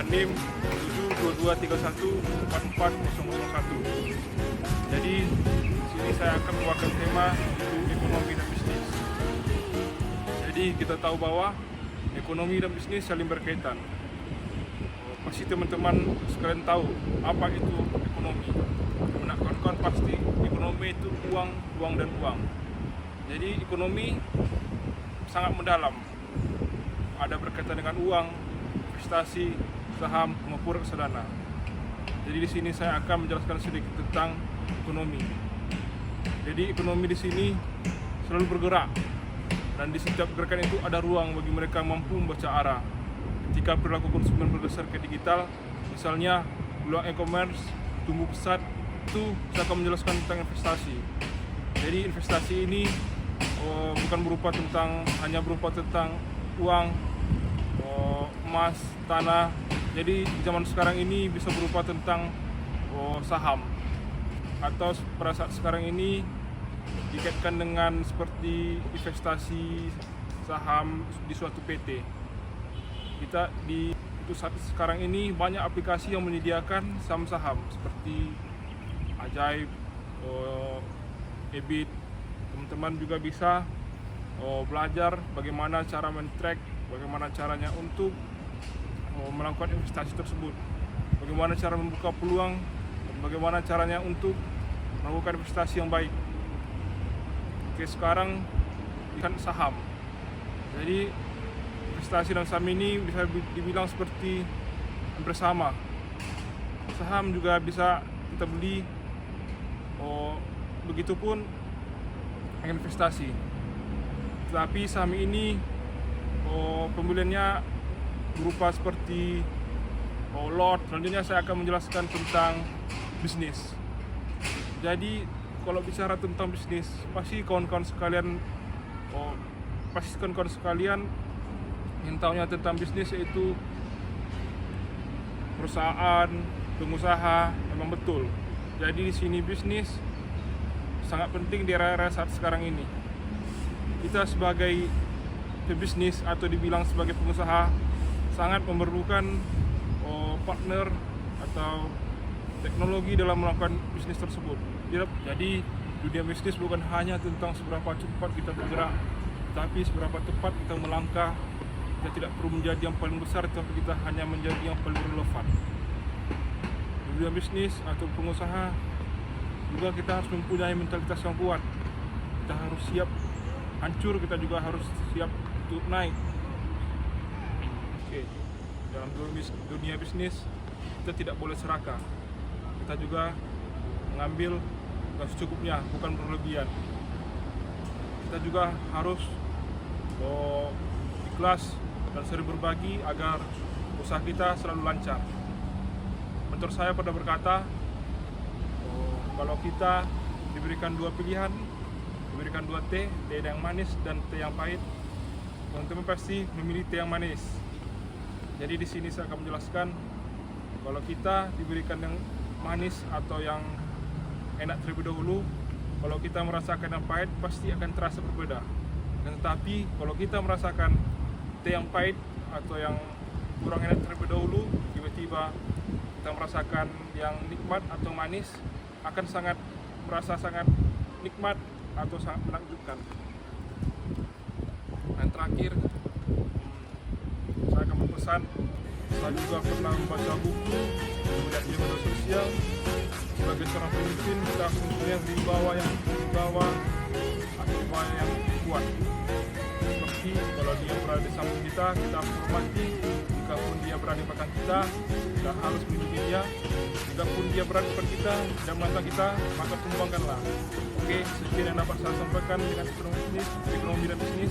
NIM 722314401. Jadi sini saya akan membawakan tema itu ekonomi dan bisnis. Jadi kita tahu bahwa ekonomi dan bisnis saling berkaitan. Pasti teman-teman sekalian tahu apa itu ekonomi. Kawan-kawan pasti ekonomi itu uang, uang dan uang. Jadi ekonomi sangat mendalam. Ada berkaitan dengan uang, investasi, saham maupun reksadana. Jadi di sini saya akan menjelaskan sedikit tentang ekonomi. Jadi ekonomi di sini selalu bergerak dan di setiap gerakan itu ada ruang bagi mereka mampu membaca arah. Ketika perilaku konsumen berdasarkan digital, misalnya peluang e-commerce tumbuh pesat, itu saya akan menjelaskan tentang investasi. Jadi investasi ini hanya berupa tentang uang, emas, tanah. Jadi di zaman sekarang ini bisa berupa tentang saham, atau pada saat sekarang ini dikaitkan dengan seperti investasi saham di suatu PT. Saat sekarang ini banyak aplikasi yang menyediakan saham-saham seperti Ajaib, EBIT. Teman-teman juga bisa belajar bagaimana cara men-track, bagaimana caranya untuk melakukan investasi tersebut, bagaimana cara membuka peluang, dan bagaimana caranya untuk melakukan investasi yang baik. Oke, sekarang ikan saham. Jadi investasi dalam saham ini bisa dibilang seperti hampir sama. Saham juga bisa kita beli, begitupun dengan investasi. Tetapi saham ini pembeliannya berupa seperti lot. Selanjutnya saya akan menjelaskan tentang bisnis. Jadi kalau bicara tentang bisnis, pasti kawan-kawan sekalian yang tahunya tentang bisnis, yaitu perusahaan, pengusaha, memang betul. Jadi di sini bisnis sangat penting di era-era saat sekarang ini. Kita sebagai pebisnis atau dibilang sebagai pengusaha sangat memerlukan partner atau teknologi dalam melakukan bisnis tersebut. Jadi dunia bisnis bukan hanya tentang seberapa cepat kita bergerak, tapi seberapa tepat kita melangkah. Kita tidak perlu menjadi yang paling besar, tapi kita hanya menjadi yang paling relevan. Di dunia bisnis atau pengusaha juga kita harus mempunyai mentalitas yang kuat. Kita harus siap hancur, kita juga harus siap untuk naik. Oke, dalam dunia bisnis kita tidak boleh serakah. Kita juga mengambil yang secukupnya, bukan berlebihan. Kita juga harus ikhlas dan sering berbagi agar usaha kita selalu lancar. Mentor saya pernah berkata, kalau kita diberikan dua pilihan, diberikan dua teh yang manis dan teh yang pahit, teman-teman pasti memilih teh yang manis. Jadi di sini saya akan menjelaskan, kalau kita diberikan yang manis atau yang enak terlebih dahulu, kalau kita merasakan yang pahit pasti akan terasa berbeda. Dan tetapi kalau kita merasakan teh yang pahit atau yang kurang enak terlebih dahulu, tiba-tiba kita merasakan yang nikmat atau manis, akan merasa sangat nikmat atau sangat menakjubkan. Dan terakhir, saya akan berpesan, saya juga pernah membaca buku, melihat di media sosial. Sebagai seorang pemimpin, kita harus mempunyai wibawa yang kuat. Seperti kalau dia berada di samping kita, kita harus hormati. Jika pun dia berada di belakang kita harus melindungi dia. Jika pun dia berada di depan kita dan mata kita, maka tumbangkanlah. Oke, sekian yang dapat saya sampaikan dengan ekonomi dan bisnis.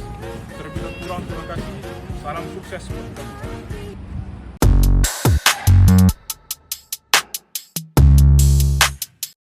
Terlebih kurang, terima kasih. Salam sukses buat kita semua.